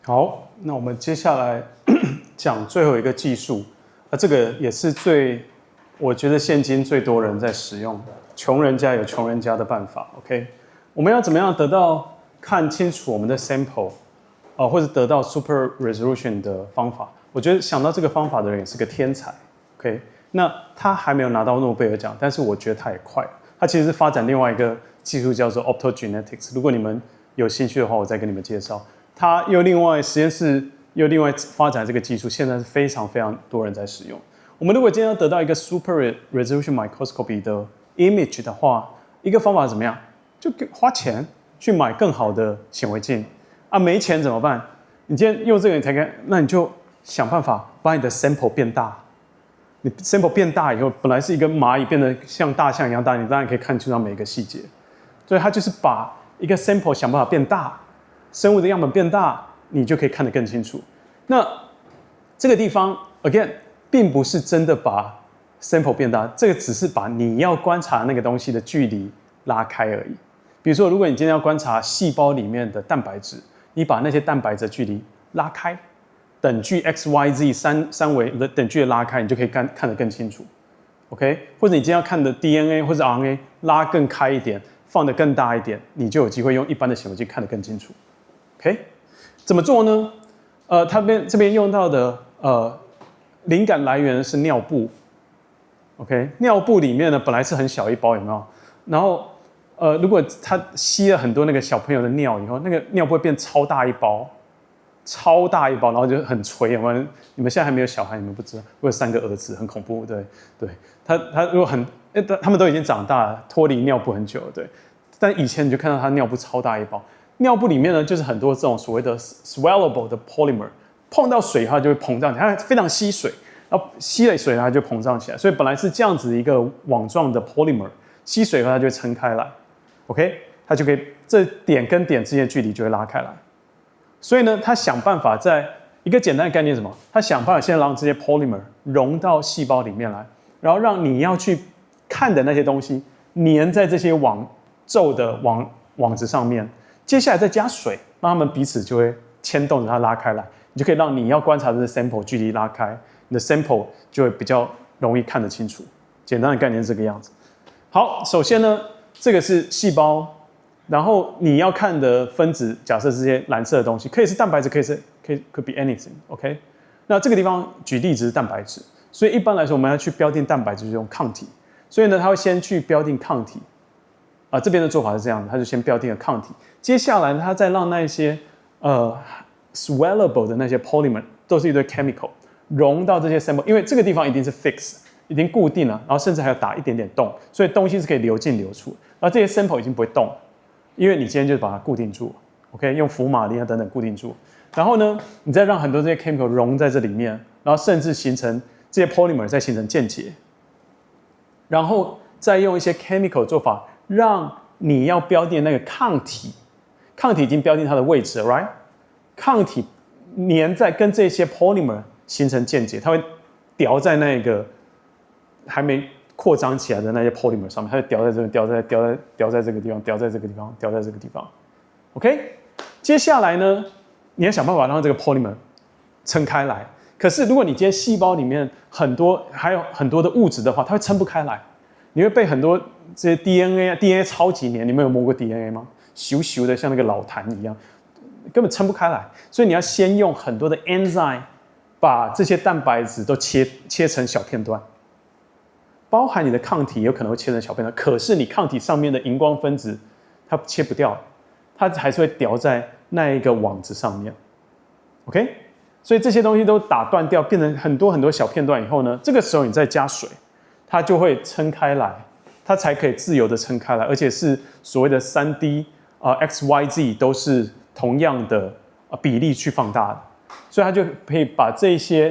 好，那我们接下来讲最后一个技术，这个也是我觉得现今最多人在使用的。穷人家有穷人家的办法 ，OK？ 我们要怎么样得到看清楚我们的 sample，或者得到 super resolution 的方法？我觉得想到这个方法的人也是个天才 ，OK？ 那他还没有拿到诺贝尔奖，但是我觉得他也快了。他其实是发展另外一个技术叫做 optogenetics， 如果你们有兴趣的话，我再跟你们介绍。他实验室又另外发展这个技术，现在是非常非常多人在使用。我们如果今天要得到一个 super resolution microscopy 的 image 的话，一个方法是怎么样？就花钱去买更好的显微镜啊，没钱怎么办？你今天用这个你才看，那你就想办法把你的 sample 变大。你 sample 变大以后，本来是一个蚂蚁变得像大象一样大，你当然可以看出它每一个细节。所以它就是把一个 sample 想办法变大。生物的样本变大，你就可以看得更清楚。那这个地方 again 并不是真的把 sample 变大，这个只是把你要观察那个东西的距离拉开而已。比如说，如果你今天要观察细胞里面的蛋白质，你把那些蛋白质的距离拉开，等距 x、y、z 三维的等距的拉开，你就可以看得更清楚。OK， 或者你今天要看的 DNA 或者 RNA 拉更开一点，放得更大一点，你就有机会用一般的显微镜看得更清楚。OK， 怎么做呢？他这边用到的灵感来源是尿布。OK， 尿布里面呢本来是很小一包，有没有？然后如果他吸了很多那个小朋友的尿以后，那个尿布会变超大一包，然后就很垂。有没有？你们现在还没有小孩，你们不知道。我有3个儿子，很恐怖。对，他如果他们都已经长大了，脱离尿布很久了，对。但以前你就看到他尿布超大一包。尿布里面呢，就是很多这种所谓的 swallowable 的 polymer， 碰到水它就会膨胀起来，它非常吸水，然后吸了水它就膨胀起来。所以本来是这样子一个网状的 polymer， 吸水后它就会撑开来 ，OK， 它就可以这点跟点之间的距离就会拉开来。所以呢，它想办法在一个简单的概念是什么？它想办法先让这些 polymer 融到细胞里面来，然后让你要去看的那些东西粘在这些皱的网子上面。接下来再加水，让它们彼此就会牵动着它拉开来，你就可以让你要观察的 sample 距离拉开，你的 sample 就会比较容易看得清楚。简单的概念是这个样子。好，首先呢，这个是细胞，然后你要看的分子，假设是这些蓝色的东西，可以是蛋白质，could be anything，OK？ 那这个地方举例子是蛋白质，所以一般来说我们要去标定蛋白质就用抗体，所以呢，它会先去标定抗体。这边的做法是这样的，它就先标定了抗体，接下来它再让那些swallowable 的那些 polymer 都是一堆 chemical 融到这些 sample， 因为这个地方一定是 fix， 已经固定了，然后甚至还要打一点点洞，所以东西是可以流进流出，而这些 sample 已经不会动，因为你今天就把它固定住 ，OK， 用福马林啊等等固定住，然后呢，你再让很多这些 chemical 融在这里面，然后甚至形成这些 polymer 再形成键结，然后再用一些 chemical 做法。让你要标定那个抗体已经标定它的位置了 ，right？ 抗体粘在跟这些 polymer 形成键结，它会叼在那个还没扩张起来的那些 polymer 上面，它就叼在这个，叼在这个地方，叼在这个地方，叼在这个地方。OK， 接下来呢，你要想办法让这个 polymer 撑开来。可是如果你今天细胞里面还有很多的物质的话，它会撑不开来，你会被很多这些 DNA 超级黏，你们有摸过 DNA 吗？咻的，像那个老痰一样，根本撑不开来。所以你要先用很多的 enzyme 把这些蛋白质都切成小片段，包含你的抗体有可能会切成小片段。可是你抗体上面的荧光分子它切不掉，它还是会叼在那一个网子上面。OK， 所以这些东西都打断掉，变成很多小片段以后呢，这个时候你再加水，它就会撑开来。它才可以自由的撑开来，而且是所谓的3D XYZ 都是同样的比例去放大的，所以它就可以把这些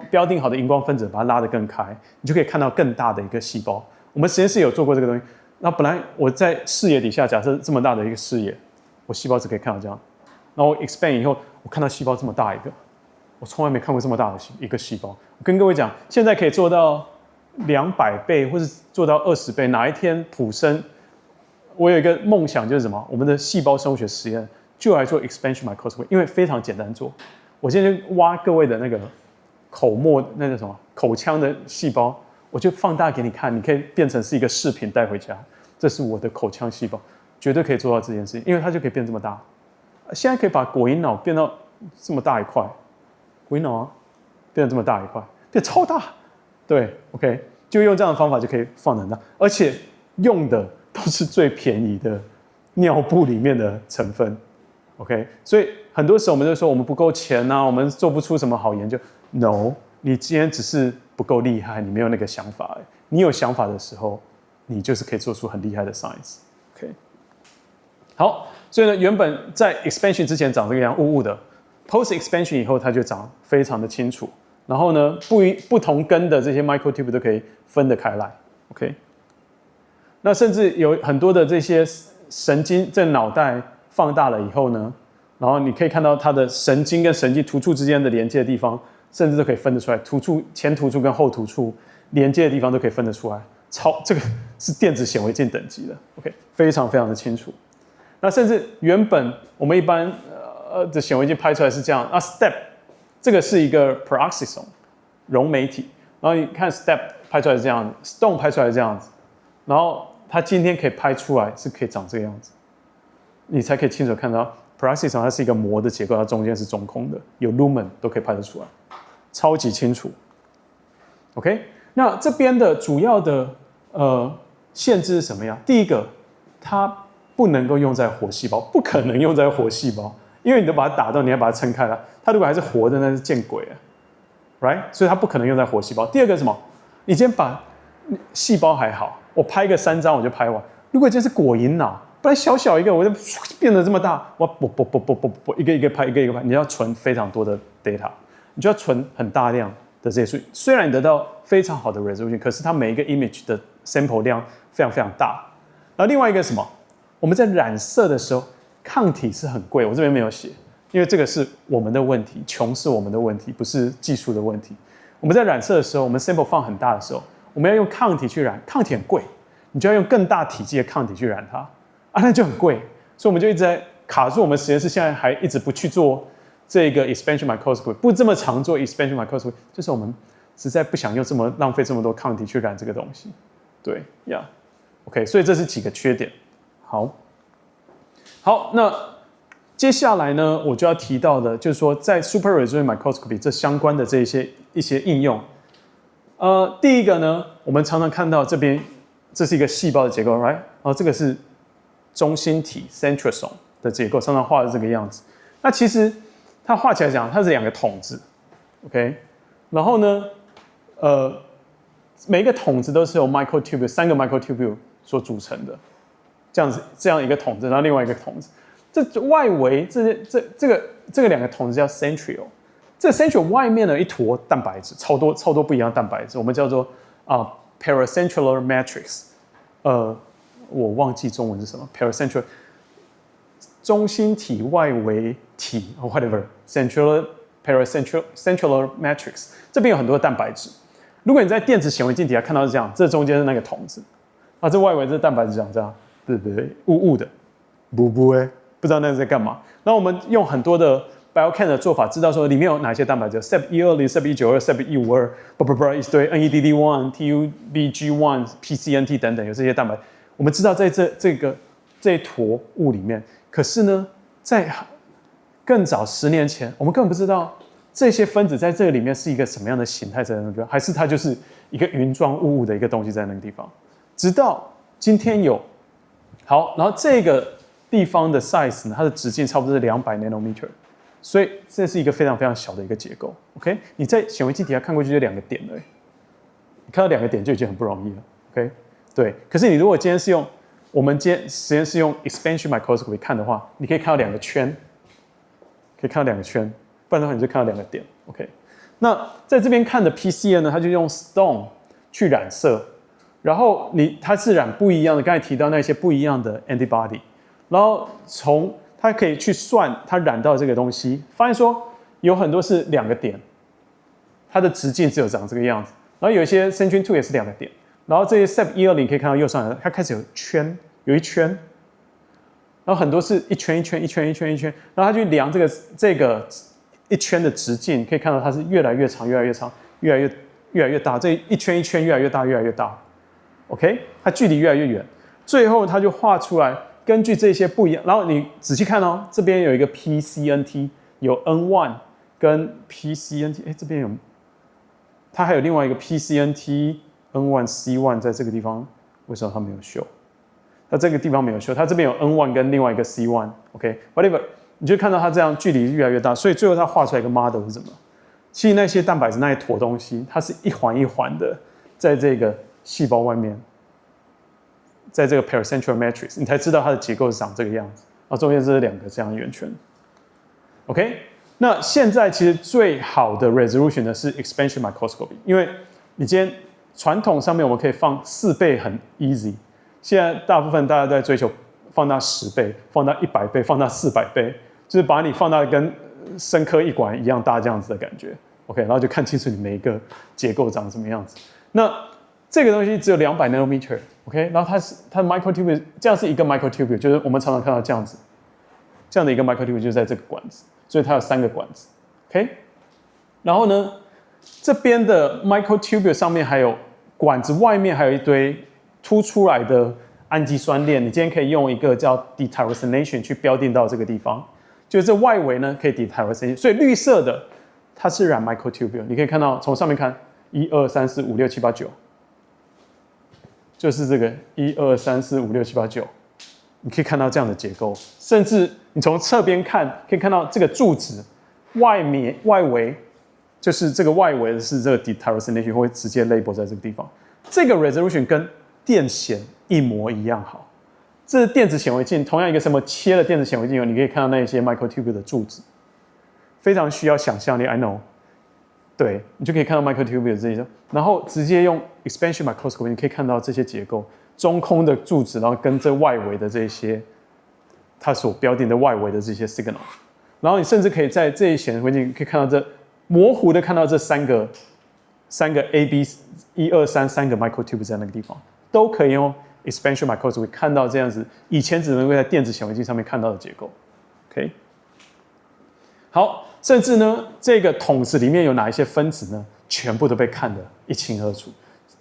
标定好的荧光分子把它拉得更开，你就可以看到更大的一个细胞。我们实验室有做过这个东西。那本来我在视野底下，假设这么大的一个视野，我细胞只可以看到这样，然后我 expand 以后，我看到细胞这么大一个，我从来没看过这么大的一个细胞。我跟各位讲，现在可以做到200倍，或是做到20倍。哪一天普生，我有一个梦想就是什么？我们的细胞生物学实验就来做 expansion microscopy， 因为非常简单做。我现在就挖各位的那个口沫，那个什么口腔的细胞，我就放大给你看，你可以变成是一个视频带回家。这是我的口腔细胞，绝对可以做到这件事情，因为它就可以变这么大。现在可以把果蝇脑变到这么大一块，果蝇脑啊，变成这么大一块，变超大。对 ，OK， 就用这样的方法就可以放得很大，而且用的都是最便宜的尿布里面的成分。OK， 所以很多时候我们就说我们不够钱啊，我们做不出什么好研究。No， 你今天只是不够厉害，你没有那个想法。你有想法的时候，你就是可以做出很厉害的 science。OK， 好，所以呢，原本在 expansion 之前长这个样雾雾的 ，post expansion 以后它就长非常的清楚。然后呢，不同根的这些 microtube 都可以分得开来。OK， 那甚至有很多的这些神经在脑袋放大了以后呢，然后你可以看到它的神经跟神经突触之间的连接的地方，甚至都可以分得出来，前突触跟后突触连接的地方都可以分得出来。这个是电子显微镜等级的 ，OK， 非常非常的清楚。那甚至原本我们一般的显微镜拍出来是这样，那 STEP 这个是一个 peroxisome 溶酶体，然后你看 STEP 拍出来是这样子 ，STONE 拍出来是这样子，然后它今天可以拍出来是可以长这个样子，你才可以清楚看到 peroxisome 它是一个膜的结构，它中间是中空的，有 lumen 都可以拍得出来，超级清楚。OK， 那这边的主要的限制是什么呀？第一个，它不能够用在活细胞，不可能用在活细胞，因为你都把它打断，你要把它撑开了，它如果还是活的，那是见鬼啊 ，right？ 所以它不可能用在活细胞。第二个是什么？你今天把细胞还好，我拍个3张我就拍完。如果今天是果蝇脑，本来小小一个，我就变得这么大，我一个一个拍，一个一个拍，你要存非常多的 data， 你就要存很大量的这些数据。虽然你得到非常好的 resolution， 可是它每一个 image 的 sample 量非常非常大。然后另外一个是什么？我们在染色的时候，抗体是很贵，我这边没有写，因为这个是我们的问题，穷是我们的问题，不是技术的问题。我们在染色的时候，我们 sample 放很大的时候，我们要用抗体去染，抗体很贵，你就要用更大体积的抗体去染它啊，那就很贵，所以我们就一直在卡住。我们实验室现在还一直不去做这个 expansion microscopy， 不这么常做 expansion microscopy， 就是我们实在不想用浪费这么多抗体去染这个东西。对呀 ，OK， 所以这是几个缺点。好，那接下来呢，我就要提到的，就是说在 super resolution microscopy 这相关的一些应用。第一个呢，我们常常看到这边，这是一个细胞的结构 ，right？ 然后这个是中心体 centrosome 的结构，常常画的这个样子。那其实它画起来讲，它是2个筒子 ，OK？ 然后呢，每一个筒子都是由 microtubule 3个 microtubule 所组成的。这样一个筒子，然后另外一个筒子，这外围这个2个筒子叫 centriole， 这 centriole 外面的一坨蛋白质，超多不一样的蛋白质，我们叫做paracentricular matrix， 我忘记中文是什么 paracentricular 中心体外围体 whatever centricular matrix， 这边有很多蛋白质。如果你在电子显微镜底下看到是这样，这中间是那个筒子，这外围这蛋白质长这样。对，雾雾的，不知道那是在干嘛。然后我们用很多的 biochem 的做法，知道说里面有哪些蛋白质 ，CEP120、CEP192、CEP152，一堆 NEDD1、TUBG1、PCNT 等等，有这些蛋白。我们知道在这一坨雾里面，可是呢，在更早10年前，我们根本不知道这些分子在这个里面是一个什么样的形态在那个，还是它就是一个云状雾雾的一个东西在那个地方。直到今天有。好，然后这个地方的 size 呢，它的直径差不多是200 nanometer， 所以这是一个非常非常小的一个结构。OK， 你在显微镜底下看过去就2个点而已，你看到2个点就已经很不容易了。OK， 对。可是你如果今天是用我们今天实验室用 expansion microscopy 看的话，你可以看到2个圈，不然的话你就看到2个点。OK， 那在这边看的 PCN 呢，它就用 stone 去染色。然后它是染不一样的，刚才提到那些不一样的 antibody， 然后它可以去算它染到这个东西，发现说有很多是2个点，它的直径只有长这个样子，然后有一些 centrin 2也是2个点，然后这些 CEP120可以看到右上角它开始有一圈，然后很多是一圈一圈一圈一圈一圈，然后他去量这个一圈的直径，可以看到它是越来越长，越来越长，越来越大，这一圈一圈越来越大，越来越大。OK， 它距离越来越远，最后他就画出来，根据这些不一样，然后你仔细看哦，这边有一个 PCNT， 有 N1 跟 PCNT， 哎，这边有，它还有另外一个 PCNT N1 C1 在这个地方，为什么它没有秀？它这个地方没有秀，它这边有 N1 跟另外一个 C1，OK，whatever，你就看到它这样距离越来越大，所以最后它画出来一个 model 是什么？其实那些蛋白质那一坨东西，它是一环一环的，在这个细胞外面，在这个 pericentral matrix， 你才知道它的结构是长这个样子。然后中间这是两个这样的圆圈。OK， 那现在其实最好的 resolution 呢是 expansion microscopy， 因为你今天传统上面我们可以放4倍很 easy， 现在大部分大家都在追求放大10倍、放大100倍、放大400倍，就是把你放大跟深刻一管一样大这样子的感觉。OK， 然后就看清楚你每一个结构长什么样子。那这个东西只有200 nanometer，OK， 然后它的 microtubule 这样是一个 microtubule， 就是我们常常看到这样子，这样的一个 microtubule 就是在这个管子，所以它有3个管子 ，OK。然后呢，这边的 microtubule 上面还有管子外面还有一堆凸出来的氨基酸链，你今天可以用一个叫 detyrosination 去标定到这个地方，就是这外围呢可以 detyrosination， 所以绿色的它是染 microtubule， 你可以看到从上面看1、2、3、4、5、6、7、8、9。就是这个1、2、3、4、5、6、7、8、9，你可以看到这样的结构，甚至你从侧边看，可以看到这个柱子外围，就是这个外围是这个 detyrosination 会直接 label 在这个地方。这个 resolution 跟电显一模一样好。这是电子显微镜，同样一个什么切了电子显微镜，你可以看到那些 microtubule 的柱子，非常需要想象力 ，I know。对，你就可以看到 microtubule 这些，然后直接用 expansion microscopy， 你可以看到这些结构，中空的柱子，然后跟这外围的这些，它所标定的外围的这些 signal， 然后你甚至可以在这一显微镜可以看到这模糊的看到这三个 A、B 1、2、3个 microtubule 在那个地方，都可以用 expansion microscopy 看到这样子，以前只能够在电子显微镜上面看到的结构 ，OK。好，甚至呢，这个桶子里面有哪一些分子呢？全部都被看得一清二楚。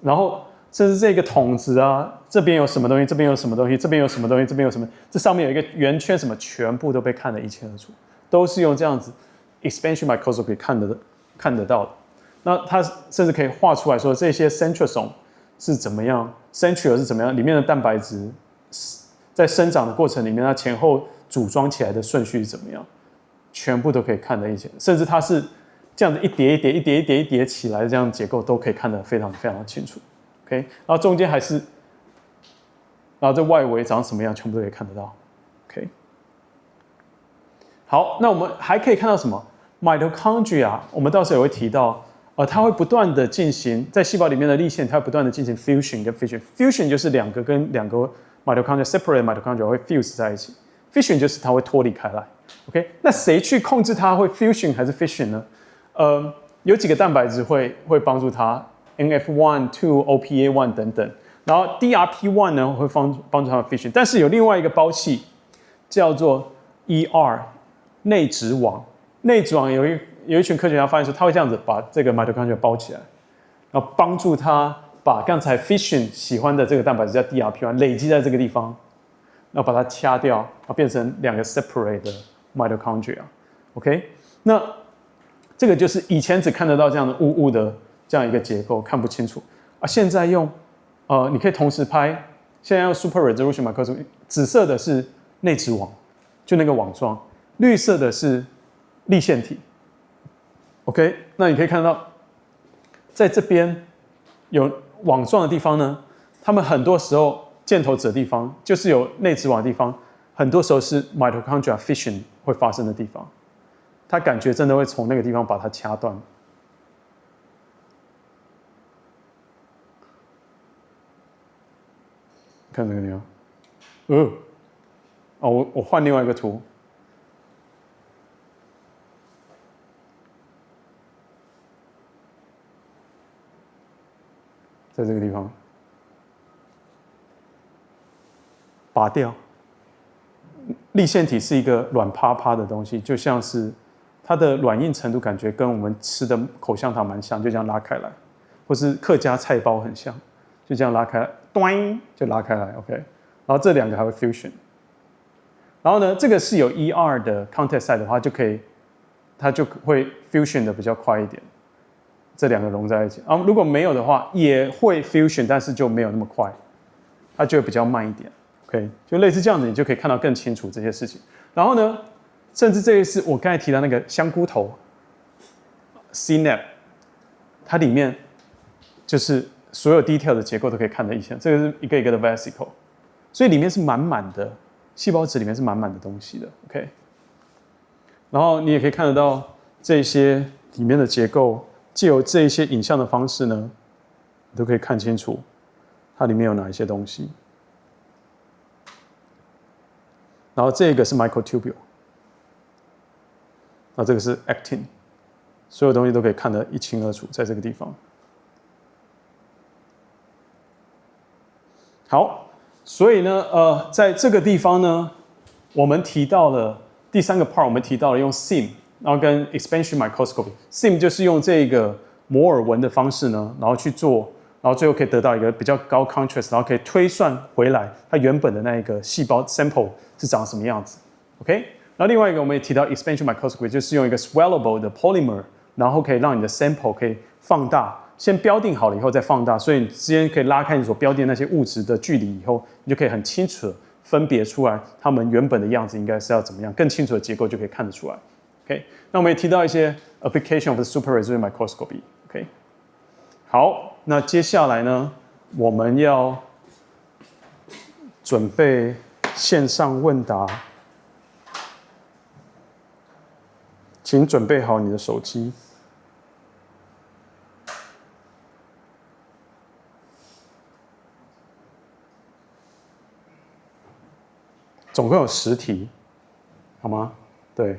然后，甚至这个桶子啊，这边有什么东西，这边有什么东西，这边有什么东西，这边有什么，这上面有一个圆圈，什么全部都被看得一清二楚，都是用这样子 expansion microscopy 看得到的。那它甚至可以画出来说这些 centrosome 是怎么样 ，centriole 是怎么样，里面的蛋白质在生长的过程里面，它前后组装起来的顺序是怎么样。全部都可以看得一清，甚至它是这样子一叠一叠一叠一叠一叠起来的这样的结构都可以看得非常非常的清楚。OK， 然后中间还是，然后这外围长什么样，全部都可以看得到。OK， 好，那我们还可以看到什么 ？mitochondria， 我们到时候也会提到，它会不断的进行在细胞里面的粒线，它会不断的进行 fusion 跟 fission。fusion 就是两个 mitochondria separate mitochondria 会 fuse 在一起 ，fission 就是它会脱离开来。OK， 那谁去控制它会 fusion 还是 fission 呢？有几个蛋白质会帮助它 ，NF1、2、OPA1 等等，然后 DRP1 呢会帮助它 fission， 但是有另外一个包器叫做 ER 内质网，内质网有一群科学家发现说，它会这样子把这个 mitochondria 包起来，然后帮助它把刚才 fission 喜欢的这个蛋白质叫 DRP1 累积在这个地方，然后把它掐掉，然后变成2个 separate 的 mitochondria，OK， 那这个就是以前只看得到这样的雾雾的这样一个结构，看不清楚啊。现在用你可以同时拍，现在用 super resolution microscopy， 紫色的是内质网，就那个网状，绿色的是粒线体。OK， 那你可以看到，在这边有网状的地方呢，它们很多时候箭头指的地方，就是有内质网的地方。很多时候是 mitochondria fission 会发生的地方，它感觉真的会从那个地方把它掐断。看这个地方，我换另外一个图，在这个地方拔掉。粒线体是一个软趴趴的东西，就像是它的软硬程度感觉跟我们吃的口香糖蛮像，就这样拉开来，或是客家菜包很像，就这样拉开来，咚就拉开来 ，OK。然后这两个还会 fusion。然后呢，这个是有 ER 的 contact site 的话，它就会 fusion 的比较快一点，这两个融在一起。然后如果没有的话，也会 fusion， 但是就没有那么快，它就会比较慢一点。OK， 就类似这样子，你就可以看到更清楚这些事情。然后呢，甚至这个是我刚才提到那个香菇头 CNAP， 它里面就是所有 detail 的结构都可以看得一清。这个是一个一个的 vesicle， 所以里面是满满的。细胞质里面是满满的东西的 ，OK。然后你也可以看得到这些里面的结构，借由这一些影像的方式呢，你都可以看清楚它里面有哪一些东西。然后这个是 microtubule， 然后这个是 actin， 所有东西都可以看得一清二楚，在这个地方。好。所以呢，在这个地方呢，我们提到了第三个 part， 我们提到了用 SIM， 然后跟 expansion microscopy。SIM 就是用这个摩尔纹的方式呢，然后去做，然后最后可以得到一个比较高 contrast， 然后可以推算回来它原本的那一个细胞 sample 是长什么样子。OK， 然后另外一个我们也提到 expansion microscopy， 就是用一个 swallowable 的 polymer， 然后可以让你的 sample 可以放大。先标定好了以后再放大，所以你之间可以拉开你所标定那些物质的距离以后，你就可以很清楚的分别出来它们原本的样子应该是要怎么样，更清楚的结构就可以看得出来。OK， 那我们也提到一些 application of the super resolution microscopy。OK， 好，那接下来呢，我们要准备线上问答，请准备好你的手机。总共有10题，好吗？对。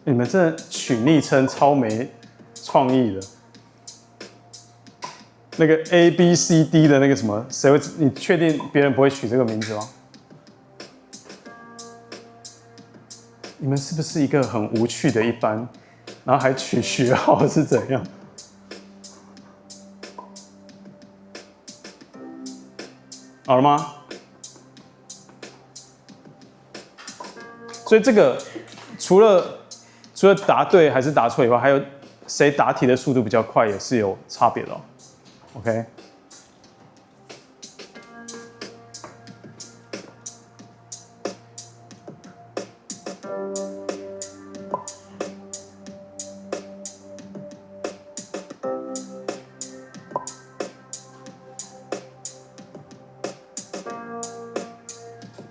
你们这取昵称超没创意的，那个 ABCD 的那个什么，谁会？你确定别人不会取这个名字吗？你们是不是一个很无趣的一班，然后还取学号是怎样？好了吗？所以这个除了答对还是答错以外，还有谁答题的速度比较快也是有差别的哦。OK，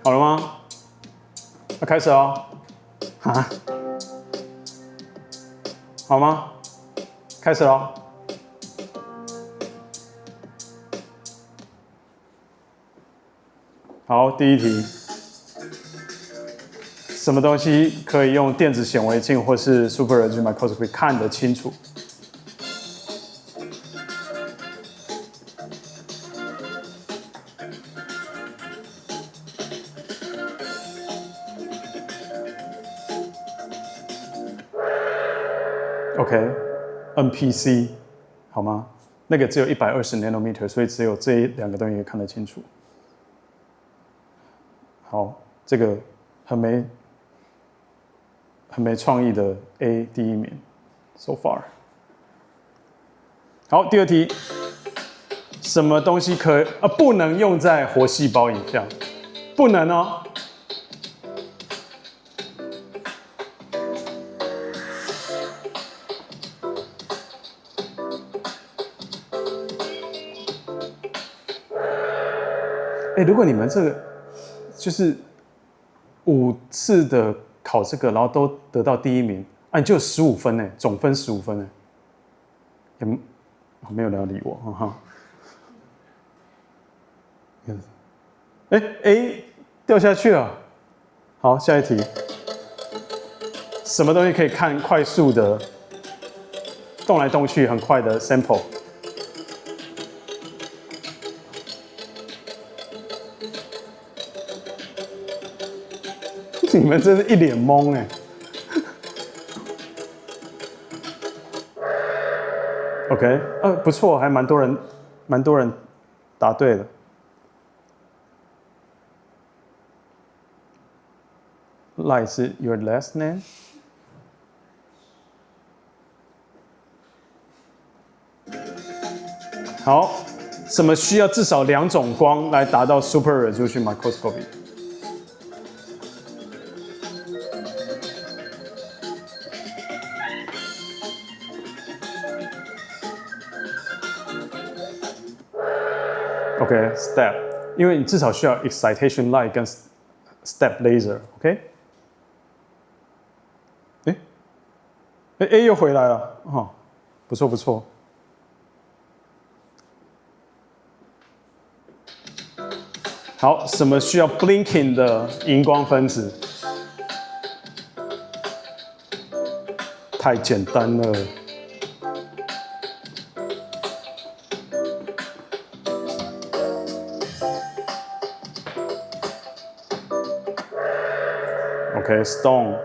好了吗？要开始哦。啊？好吗？开始咯。好，第一题，什么东西可以用电子显微镜或是 super resolution microscopy 看得清楚？OK，NPC， 好吗？那个只有120 nanometer， 所以只有这2个东西可以看得清楚。好，这个很没创意的 A 第一名 ，so far。好，第二题，什么东西不能用在活细胞影像？不能哦。如果你们这个就是5次的考这个，然后都得到第1名，你就有15分呢，总分15分呢。也没有人要理我，哈。A 掉下去了。好，下一题。什么东西可以看快速的动来动去，很快的 sample？ 你们真是一脸懵哎。OK， 不错，还蛮多人答对的。Lai 是 your last name？ 好，什么需要至少2种光来达到 super resolution microscopy？ OK，step， 因为你至少需要 excitation light 跟 step laser，OK？ A 又回来了，不错不错。好，什么需要 blinking 的荧光分子？太简单了。OK，stone。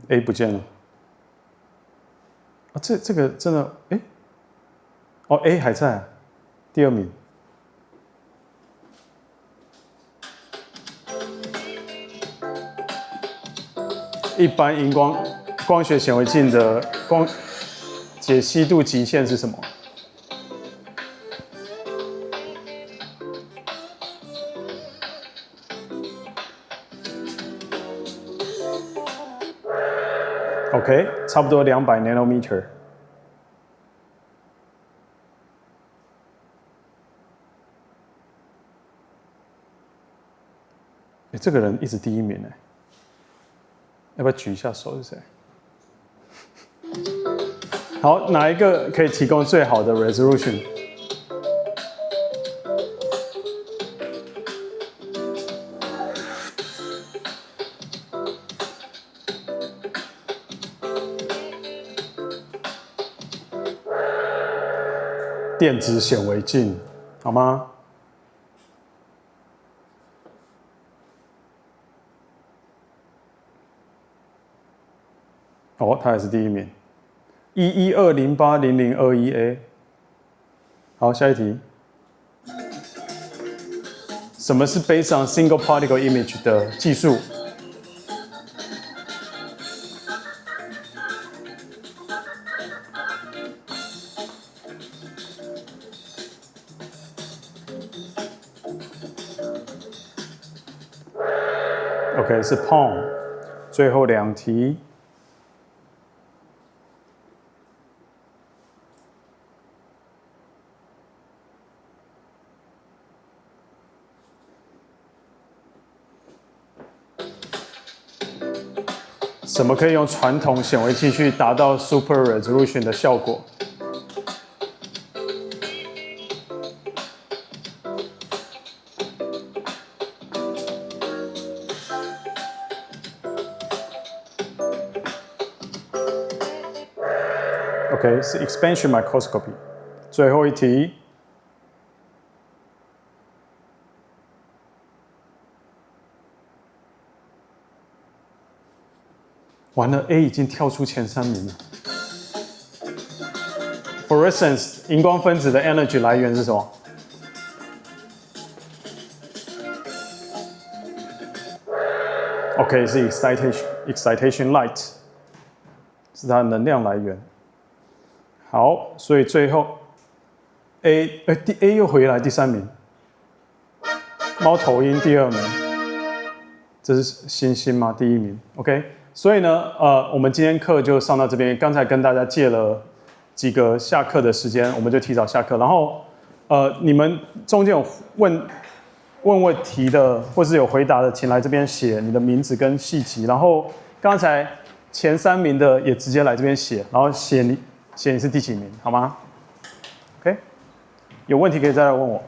A 不见了。这个真的A 还在，第2名。一般荧光学显微镜的解析度极限是什么？OK， 差不多200 nanometer。这个人一直第1名哎，要不要举一下手是谁？好，哪一个可以提供最好的 resolution？ 电子显微镜，好吗？他也是第1名，112080021A。好，下一题。什么是 based on single particle image 的技术？OK， 是 POM。最后2题。什么可以用传统显微镜去达到 super resolution 的效果？OK， 是 expansion microscopy。最后一题。完了 ，A 已经跳出前3名了。Fluorescence 荧光分子的 energy 来源是什么？OK， 是 excitation light， 是它的能量来源。好，所以最后 A 又回来第3名，猫头鹰第2名，这是星星吗？第1名。OK， 所以呢，我们今天课就上到这边。刚才跟大家借了几个下课的时间，我们就提早下课。然后你们中间有问问题的，或是有回答的，请来这边写你的名字跟系籍。然后刚才前3名的也直接来这边写，然后写你是第几名，好吗？OK， 有问题可以再来问我。